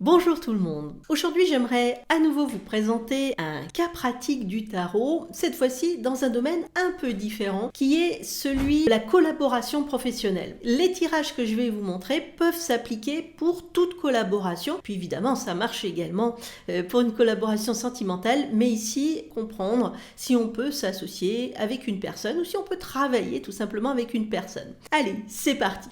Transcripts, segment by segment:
Bonjour tout le monde. Aujourd'hui, j'aimerais à nouveau vous présenter un cas pratique du tarot, cette fois-ci dans un domaine un peu différent, qui est celui de la collaboration professionnelle. Les tirages que je vais vous montrer peuvent s'appliquer pour toute collaboration, puis évidemment, ça marche également pour une collaboration sentimentale, mais ici, comprendre si on peut s'associer avec une personne ou si on peut travailler tout simplement avec une personne. Allez, c'est parti!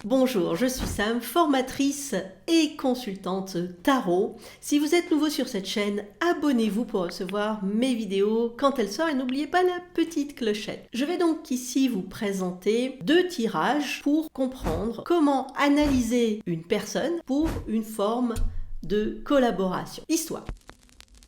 Bonjour, je suis Sam, formatrice et consultante tarot. Si vous êtes nouveau sur cette chaîne, abonnez-vous pour recevoir mes vidéos quand elles sortent et n'oubliez pas la petite clochette. Je vais donc ici vous présenter 2 tirages pour comprendre comment analyser une personne pour une forme de collaboration. Histoire.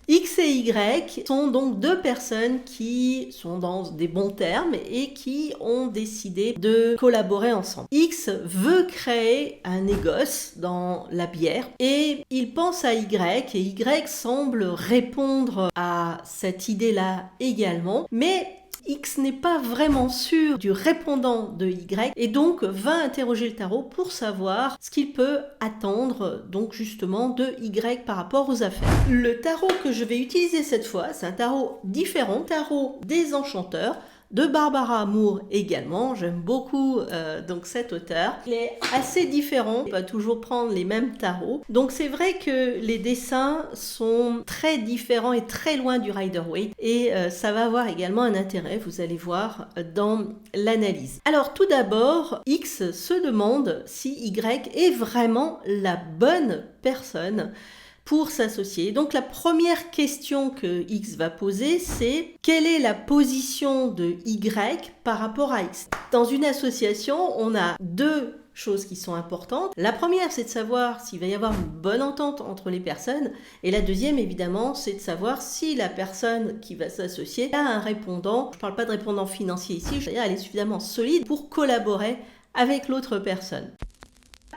X et Y sont donc 2 personnes qui sont dans des bons termes et qui ont décidé de collaborer ensemble. X veut créer un négoce dans la bière et il pense à Y et Y semble répondre à cette idée-là également, mais X n'est pas vraiment sûr du répondant de Y et donc va interroger le tarot pour savoir ce qu'il peut attendre donc justement de Y par rapport aux affaires. Le tarot que je vais utiliser cette fois, c'est un tarot différent, tarot des enchanteurs, de Barbara Moore également. J'aime beaucoup donc cet auteur. Il est assez différent, on va toujours prendre les mêmes tarots. Donc c'est vrai que les dessins sont très différents et très loin du Rider-Waite et ça va avoir également un intérêt, vous allez voir, dans l'analyse. Alors tout d'abord, X se demande si Y est vraiment la bonne personne pour s'associer. Donc la première question que X va poser, c'est quelle est la position de Y par rapport à X? Dans une association, on a 2 choses qui sont importantes. La première, c'est de savoir s'il va y avoir une bonne entente entre les personnes. Et la deuxième, évidemment, c'est de savoir si la personne qui va s'associer a un répondant. Je ne parle pas de répondant financier ici, je veux dire, elle est suffisamment solide pour collaborer avec l'autre personne.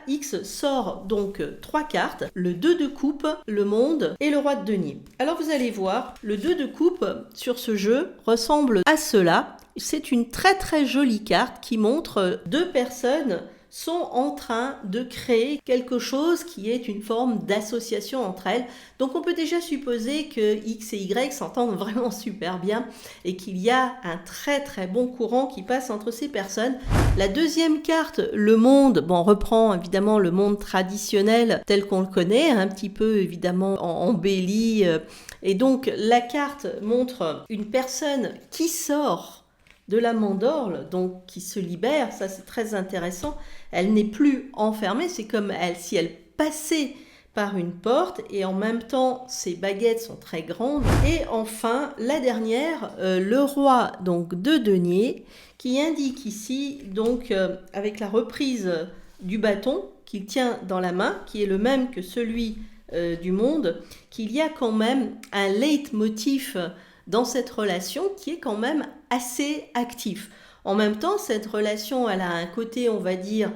X sort donc 3 cartes, le 2 de coupe, le monde et le roi de denier. Alors vous allez voir, le 2 de coupe sur ce jeu ressemble à cela. C'est une très jolie carte qui montre 2 personnes sont en train de créer quelque chose qui est une forme d'association entre elles. Donc on peut déjà supposer que X et Y s'entendent vraiment super bien et qu'il y a un très bon courant qui passe entre ces personnes. La deuxième carte, le monde, bon, reprend évidemment le monde traditionnel tel qu'on le connaît, un petit peu évidemment embelli. Et donc la carte montre une personne qui sort de la mandorle, donc qui se libère, ça c'est très intéressant. Elle n'est plus enfermée, c'est comme si elle passait par une porte et en même temps ses baguettes sont très grandes. Et enfin la dernière, le roi donc de denier, qui indique ici donc avec la reprise du bâton qu'il tient dans la main, qui est le même que celui du monde, qu'il y a quand même un leitmotiv dans cette relation qui est quand même assez actif. En même temps, cette relation, elle a un côté, on va dire,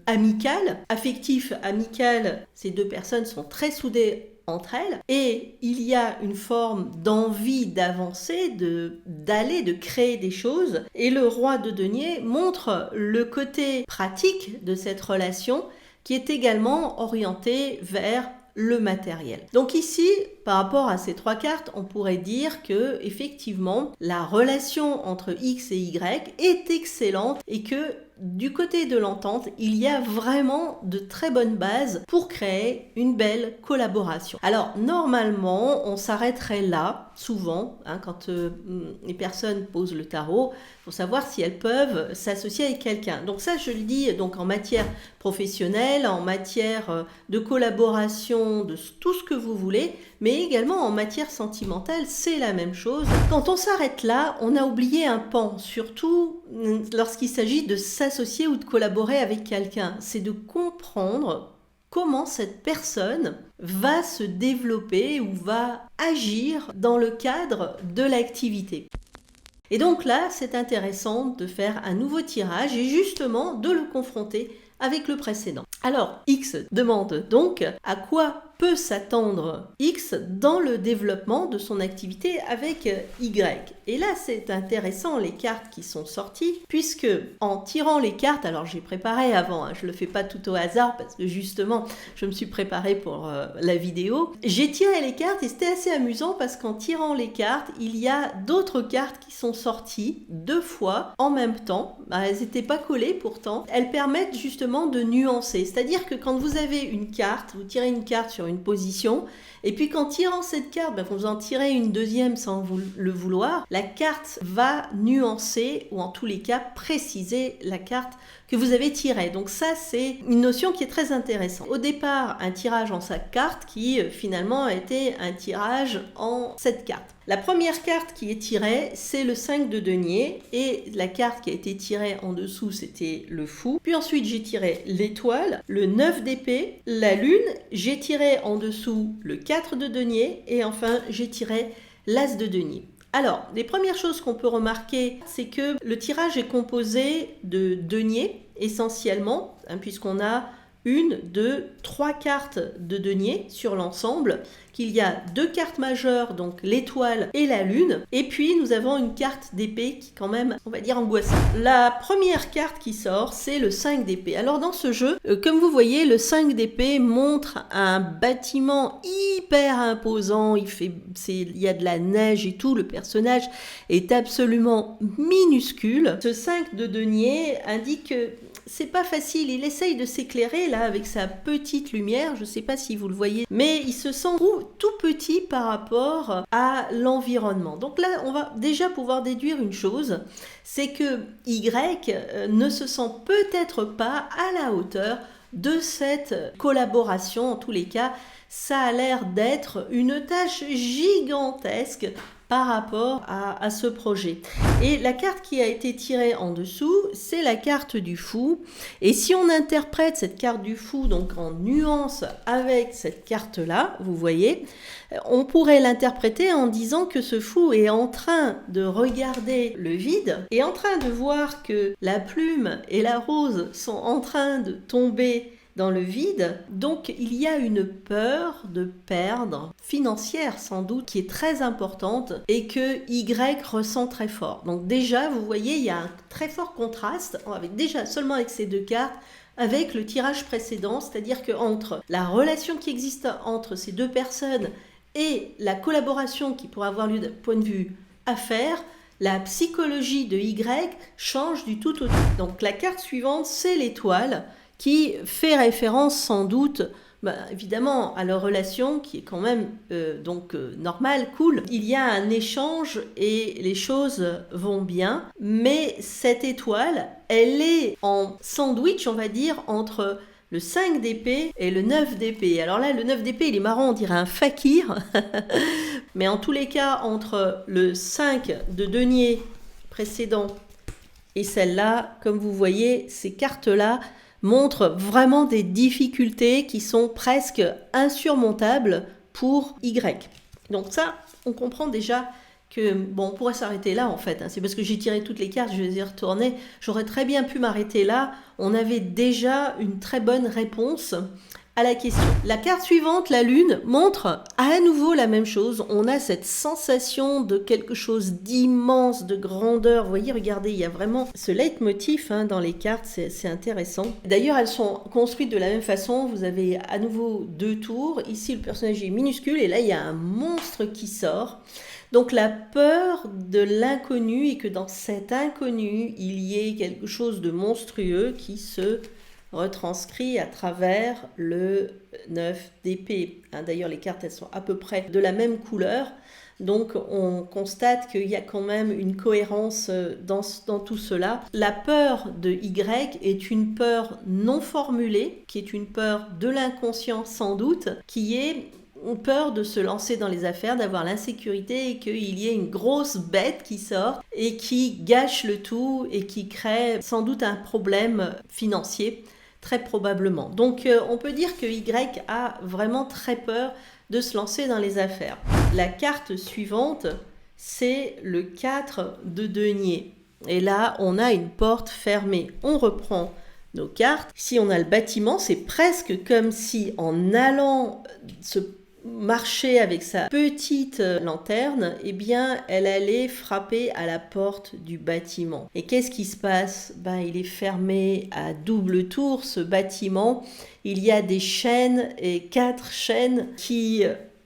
amical, affectif, amical. Ces 2 personnes sont très soudées entre elles et il y a une forme d'envie d'avancer, d'aller, de créer des choses. Et le roi de denier montre le côté pratique de cette relation qui est également orienté vers le matériel. Donc ici, par rapport à ces 3 cartes, on pourrait dire que effectivement, la relation entre X et Y est excellente et que du côté de l'entente, il y a vraiment de très bonnes bases pour créer une belle collaboration. Alors normalement, on s'arrêterait là, souvent, quand les personnes posent le tarot, pour savoir si elles peuvent s'associer avec quelqu'un. Donc ça, je le dis donc en matière professionnelle, en matière de collaboration, de tout ce que vous voulez, mais également en matière sentimentale, c'est la même chose. Quand on s'arrête là, on a oublié un pan, surtout lorsqu'il s'agit de s'associer ou de collaborer avec quelqu'un. C'est de comprendre comment cette personne va se développer ou va agir dans le cadre de l'activité. Et donc là, c'est intéressant de faire un nouveau tirage et justement de le confronter avec le précédent. Alors, X demande donc à quoi peut s'attendre X dans le développement de son activité avec Y. Et là, c'est intéressant, les cartes qui sont sorties, puisque en tirant les cartes, alors j'ai préparé avant, je ne le fais pas tout au hasard, parce que justement, je me suis préparée pour la vidéo. J'ai tiré les cartes et c'était assez amusant, parce qu'en tirant les cartes, il y a d'autres cartes qui sont sorties 2 fois en même temps. Elles n'étaient pas collées pourtant. Elles permettent justement de nuancer. C'est-à-dire que quand vous avez une carte, vous tirez une carte sur une position, et puis qu'en tirant cette carte, vous en tirez une deuxième sans le vouloir, la carte va nuancer ou en tous les cas préciser la carte que vous avez tirée. Donc ça, c'est une notion qui est très intéressante. Au départ, un tirage en 5 cartes qui finalement a été un tirage en 7 cartes. La première carte qui est tirée, c'est le 5 de denier et la carte qui a été tirée en dessous, c'était le fou. Puis ensuite, j'ai tiré l'étoile, le 9 d'épée, la lune, j'ai tiré en dessous le 4 de denier et enfin, j'ai tiré l'as de denier. Alors, les premières choses qu'on peut remarquer, c'est que le tirage est composé de deniers essentiellement, puisqu'on a 1, 2, 3 cartes de denier sur l'ensemble, qu'il y a 2 cartes majeures, donc l'étoile et la lune, et puis nous avons une carte d'épée qui est quand même, on va dire, angoissante. La première carte qui sort, c'est le 5 d'épée. Alors dans ce jeu, comme vous voyez, le 5 d'épée montre un bâtiment hyper imposant, il y a de la neige et tout, le personnage est absolument minuscule. Ce 5 de denier indique que c'est pas facile, il essaye de s'éclairer là avec sa petite lumière, je sais pas si vous le voyez, mais il se sent tout petit par rapport à l'environnement. Donc là, on va déjà pouvoir déduire une chose, c'est que Y ne se sent peut-être pas à la hauteur de cette collaboration. En tous les cas, ça a l'air d'être une tâche gigantesque par rapport à ce projet. Et la carte qui a été tirée en dessous, c'est la carte du fou. Et si on interprète cette carte du fou donc en nuance avec cette carte-là, vous voyez, on pourrait l'interpréter en disant que ce fou est en train de regarder le vide et en train de voir que la plume et la rose sont en train de tomber dans le vide. Donc il y a une peur de perdre, financière sans doute, qui est très importante et que Y ressent très fort. Donc déjà, vous voyez, il y a un très fort contraste seulement avec ces 2 cartes, avec le tirage précédent, c'est-à-dire qu'entre la relation qui existe entre ces 2 personnes et la collaboration qui pourrait avoir lieu d'un point de vue affaires, la psychologie de Y change du tout au tout. Donc la carte suivante, c'est l'étoile, qui fait référence sans doute, évidemment, à leur relation qui est quand même normale, cool. Il y a un échange et les choses vont bien, mais cette étoile, elle est en sandwich, on va dire, entre le 5 d'épée et le 9 d'épée. Alors là, le 9 d'épée, il est marrant, on dirait un fakir, mais en tous les cas, entre le 5 de denier précédent et celle-là, comme vous voyez, ces cartes-là montre vraiment des difficultés qui sont presque insurmontables pour Y. Donc ça, on comprend déjà que, on pourrait s'arrêter là en fait. C'est parce que j'ai tiré toutes les cartes, je les ai retournées. J'aurais très bien pu m'arrêter là. On avait déjà une très bonne réponse à la question. La carte suivante, la lune, montre à nouveau la même chose. On a cette sensation de quelque chose d'immense, de grandeur. Vous voyez, regardez, il y a vraiment ce leitmotiv dans les cartes, c'est intéressant. D'ailleurs, elles sont construites de la même façon. Vous avez à nouveau 2 tours. Ici, le personnage est minuscule et là, il y a un monstre qui sort. Donc la peur de l'inconnu et que dans cet inconnu, il y ait quelque chose de monstrueux qui se retranscrit à travers le 9 d'épée. D'ailleurs, les cartes, elles sont à peu près de la même couleur. Donc, on constate qu'il y a quand même une cohérence dans tout cela. La peur de Y est une peur non formulée, qui est une peur de l'inconscient sans doute, qui est une peur de se lancer dans les affaires, d'avoir l'insécurité et qu'il y ait une grosse bête qui sort et qui gâche le tout et qui crée sans doute un problème financier. Très probablement. Donc on peut dire que Y a vraiment très peur de se lancer dans les affaires. La carte suivante, c'est le 4 de denier. Et là, on a une porte fermée. On reprend nos cartes. Si on a le bâtiment, c'est presque comme si en allant se marcher avec sa petite lanterne, eh bien, elle allait frapper à la porte du bâtiment. Et qu'est-ce qui se passe? Il est fermé à double tour, ce bâtiment. Il y a des chaînes et 4 chaînes qui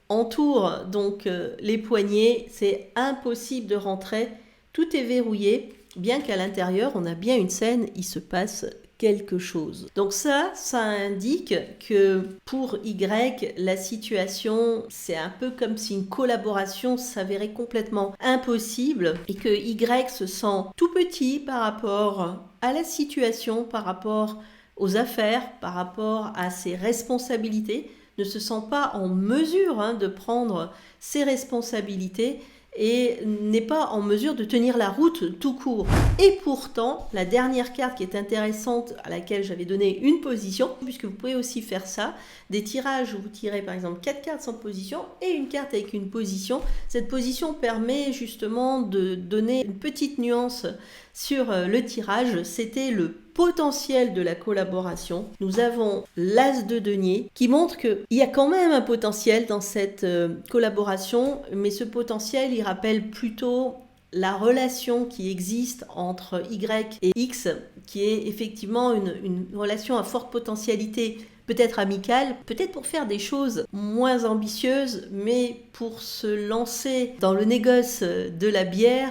entourent donc les poignées. C'est impossible de rentrer. Tout est verrouillé, bien qu'à l'intérieur, on a bien une scène, il se passe quelque chose. Donc ça indique que pour Y, la situation, c'est un peu comme si une collaboration s'avérait complètement impossible et que Y se sent tout petit par rapport à la situation, par rapport aux affaires, par rapport à ses responsabilités, ne se sent pas en mesure de prendre ses responsabilités et n'est pas en mesure de tenir la route tout court. Et pourtant, la dernière carte qui est intéressante, à laquelle j'avais donné une position, puisque vous pouvez aussi faire ça, des tirages où vous tirez par exemple 4 cartes sans position et une carte avec une position. Cette position permet justement de donner une petite nuance sur le tirage. C'était le potentiel de la collaboration. Nous avons l'As de denier qui montre qu'il y a quand même un potentiel dans cette collaboration, mais ce potentiel, il rappelle plutôt la relation qui existe entre Y et X, qui est effectivement une relation à forte potentialité, peut-être amicale, peut-être pour faire des choses moins ambitieuses, mais pour se lancer dans le négoce de la bière,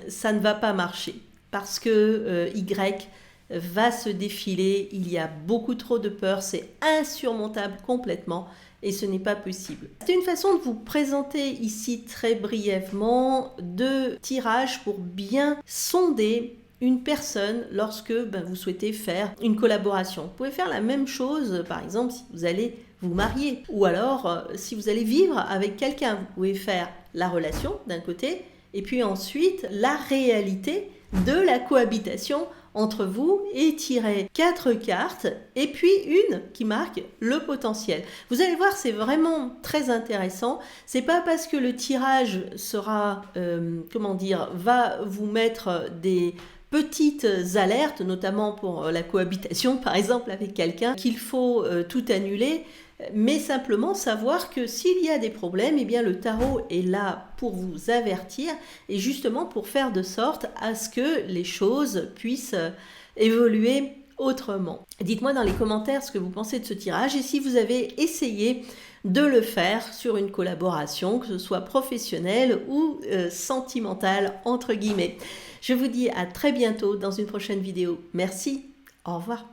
ça ne va pas marcher. Parce que Y va se défiler, il y a beaucoup trop de peur, c'est insurmontable complètement et ce n'est pas possible. C'est une façon de vous présenter ici très brièvement 2 tirages pour bien sonder une personne lorsque vous souhaitez faire une collaboration. Vous pouvez faire la même chose, par exemple, si vous allez vous marier ou alors si vous allez vivre avec quelqu'un. Vous pouvez faire la relation d'un côté et puis ensuite la réalité de la cohabitation entre vous et tirer 4 cartes et puis une qui marque le potentiel. Vous allez voir, c'est vraiment très intéressant. C'est pas parce que le tirage sera, va vous mettre des petites alertes, notamment pour la cohabitation par exemple avec quelqu'un, qu'il faut tout annuler, mais simplement savoir que s'il y a des problèmes, eh bien le tarot est là pour vous avertir et justement pour faire de sorte à ce que les choses puissent évoluer autrement. Dites-moi dans les commentaires ce que vous pensez de ce tirage et si vous avez essayé de le faire sur une collaboration, que ce soit professionnelle ou sentimentale entre guillemets. Je vous dis à très bientôt dans une prochaine vidéo. Merci, au revoir.